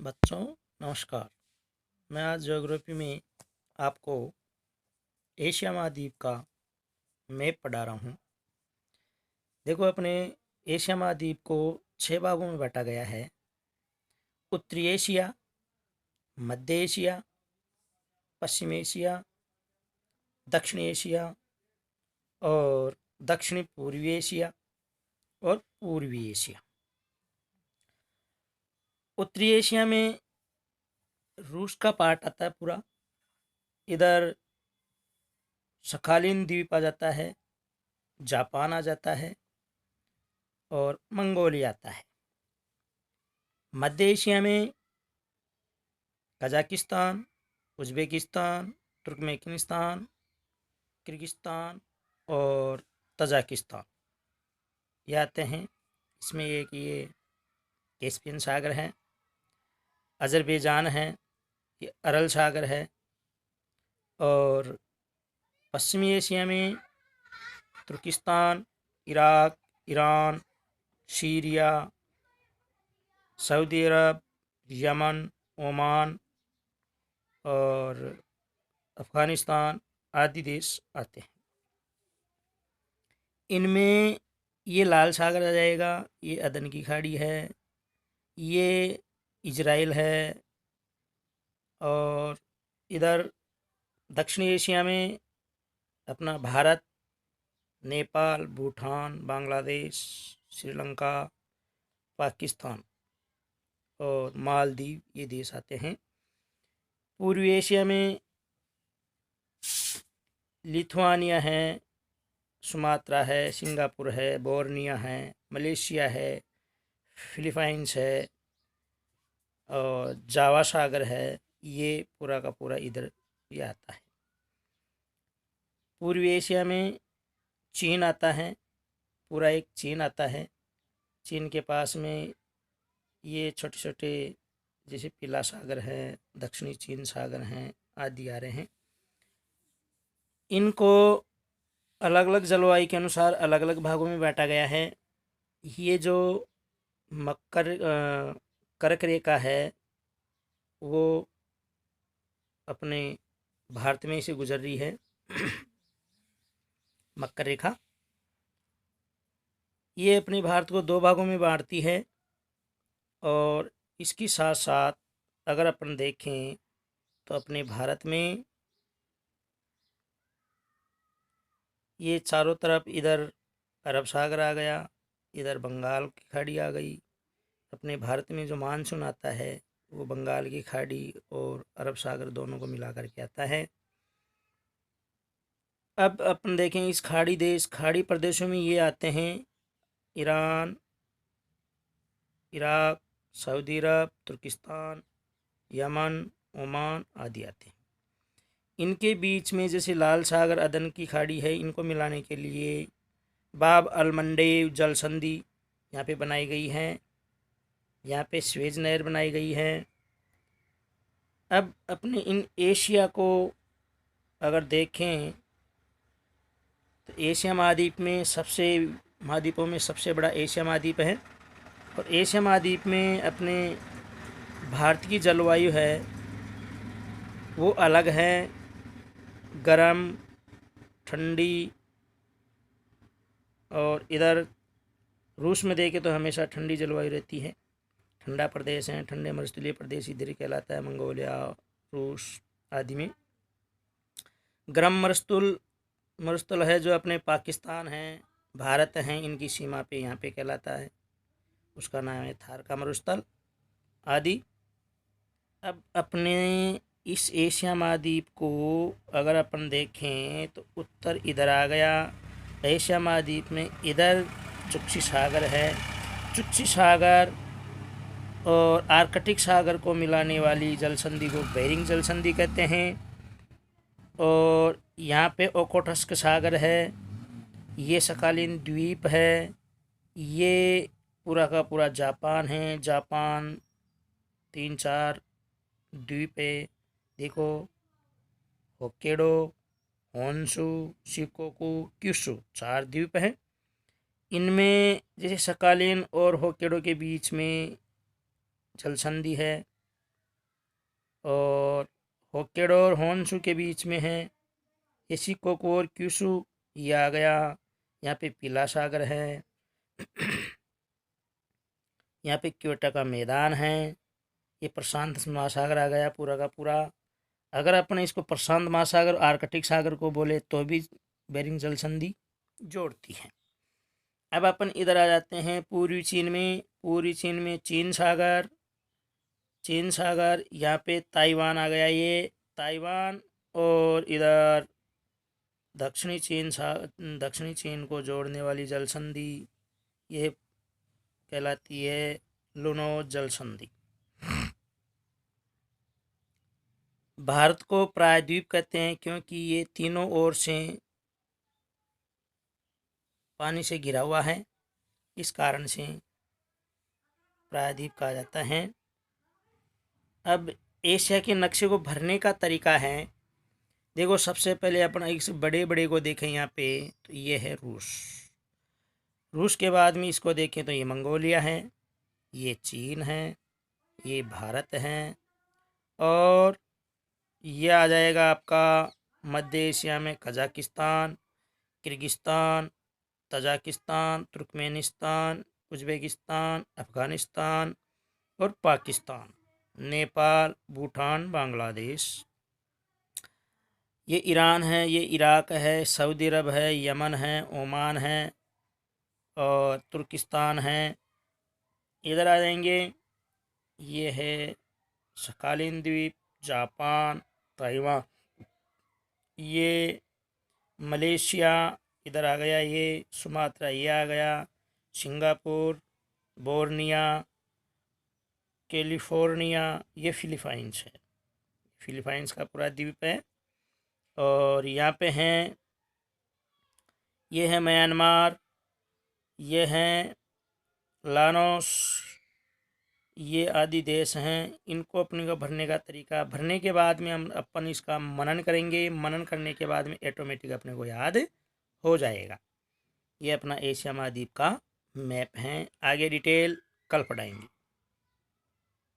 बच्चों नमस्कार। मैं आज ज्योग्राफी में आपको एशिया महाद्वीप का मैप पढ़ा रहा हूँ। देखो, अपने एशिया महाद्वीप को 6 भागों में बांटा गया है। उत्तरी एशिया, मध्य एशिया, पश्चिम एशिया, दक्षिण एशिया और दक्षिणी पूर्वी एशिया और पूर्वी एशिया। उत्तरी एशिया में रूस का पार्ट आता है पूरा। इधर सखालिन द्वीप आ जाता है, जापान आ जाता है और मंगोलिया आता है। मध्य एशिया में कजाकिस्तान, उज़्बेकिस्तान, तुर्कमेनिस्तान, किर्गिस्तान और तजाकिस्तान ये आते हैं। इसमें एक ये कैस्पियन सागर है, अज़रबैजान है, ये अरल सागर है। और पश्चिमी एशिया में तुर्किस्तान, इराक, ईरान, सीरिया, सऊदी अरब, यमन, ओमान और अफ़गानिस्तान आदि देश आते हैं। इनमें ये लाल सागर आ जाएगा, ये अदन की खाड़ी है, ये इजराइल है। और इधर दक्षिणी एशिया में अपना भारत, नेपाल, भूटान, बांग्लादेश, श्रीलंका, पाकिस्तान और मालदीव ये देश आते हैं। पूर्वी एशिया में लिथुआनिया है, सुमात्रा है, सिंगापुर है, बोर्निया है, मलेशिया है, फिलीपाइंस है और जावा सागर है। ये पूरा का पूरा इधर ये आता है। पूर्वी एशिया में चीन आता है, पूरा एक चीन आता है। चीन के पास में ये छोटे छोटे जैसे पीला सागर है, दक्षिणी चीन सागर हैं आदि आ रहे हैं। इनको अलग अलग जलवायु के अनुसार अलग अलग भागों में बांटा गया है। ये जो मकर कर्क रेखा है वो अपने भारत में से गुजर रही है। मकर रेखा ये अपने भारत को 2 भागों में बांटती है। और इसके साथ साथ अगर अपन देखें तो अपने भारत में ये चारों तरफ इधर अरब सागर आ गया, इधर बंगाल की खाड़ी आ गई। अपने भारत में जो मानसून आता है वो बंगाल की खाड़ी और अरब सागर दोनों को मिला करके आता है। अब अपन देखें इस खाड़ी प्रदेशों में ये आते हैं ईरान, इराक, सऊदी अरब, तुर्किस्तान, यमन, ओमान आदि आते हैं। इनके बीच में जैसे लाल सागर, अदन की खाड़ी है, इनको मिलाने के लिए बाब अल मंडेब जल संधि यहाँ पे बनाई गई है। यहाँ पे स्वेज नहर बनाई गई है। अब अपने इन एशिया को अगर देखें तो एशिया महाद्वीप में महाद्वीपों में सबसे बड़ा एशिया महाद्वीप है। और एशिया महाद्वीप में अपने भारत की जलवायु है वो अलग है, गरम, ठंडी। और इधर रूस में देखें तो हमेशा ठंडी जलवायु रहती है, ठंडा प्रदेश है, ठंडे मरुस्थलीय प्रदेश इधर कहलाता है। मंगोलिया, रूस आदि में गर्म मरुस्थल है जो अपने पाकिस्तान है, भारत हैं, इनकी सीमा पे यहाँ पे कहलाता है, उसका नाम है थार का मरुस्थल आदि। अब अपने इस एशिया महाद्वीप को अगर अपन देखें तो उत्तर इधर आ गया एशिया महाद्वीप में। इधर चुक्शी सागर है, चुक्शी सागर और आर्कटिक सागर को मिलाने वाली जल संधि को बेरिंग जल संधि कहते हैं। और यहाँ पे ओखोटस्क सागर है, ये सकालीन द्वीप है, ये पूरा का पूरा जापान है। जापान 3-4 द्वीप है, देखो होक्काइडो, होन्शु, शिकोकू, क्यूशु 4 द्वीप हैं। इनमें जैसे सकालीन और होक्काइडो के बीच में जल संधि है, और होक्काइडो और होन्शु के बीच में है। ये शिकोकू और क्यूशु ये आ गया। यहाँ पे पीला सागर है। यहाँ पे क्योटो का मैदान है। ये प्रशांत महासागर आ गया पूरा का पूरा। अगर अपन इसको प्रशांत महासागर आर्कटिक सागर को बोले तो भी बेरिंग जल संधि जोड़ती है। अब अपन इधर आ जाते हैं पूर्वी चीन में। पूर्वी चीन में चीन सागर यहाँ पे ताइवान आ गया। ये ताइवान और इधर दक्षिणी चीन को जोड़ने वाली जल संधि यह कहलाती है लुनो जल संधि। भारत को प्रायद्वीप कहते हैं क्योंकि ये तीनों ओर से पानी से घिरा हुआ है, इस कारण से प्रायद्वीप कहा जाता है। अब एशिया के नक्शे को भरने का तरीका है। देखो सबसे पहले अपन इस बड़े बड़े को देखें यहाँ पे तो ये है रूस के बाद में इसको देखें तो ये मंगोलिया है, ये चीन है, ये भारत है और ये आ जाएगा आपका मध्य एशिया में Kazakhstan, Kyrgyzstan, Tajikistan, Turkmenistan, Uzbekistan, Afghanistan और पाकिस्तान, नेपाल, भूटान, बांग्लादेश। ये ईरान है, ये इराक है, सऊदी अरब है, यमन है, ओमान है और तुर्किस्तान है। इधर आ जाएंगे, ये है शकालिन द्वीप, जापान, ताइवान, ये मलेशिया इधर आ गया, ये सुमात्रा ये आ गया, सिंगापुर, बोर्निया, कैलिफोर्निया, ये फिलीपाइंस है। फिलीपाइंस का पूरा द्वीप है। और यहाँ पे हैं, ये है म्यांमार, ये हैं लानोस, ये आदि देश हैं। इनको अपने को भरने का तरीका, भरने के बाद में हम अपन इसका मनन करेंगे। मनन करने के बाद में ऑटोमेटिक अपने को याद हो जाएगा। ये अपना एशिया महाद्वीप का मैप है। आगे डिटेल कल पढ़ाएंगे।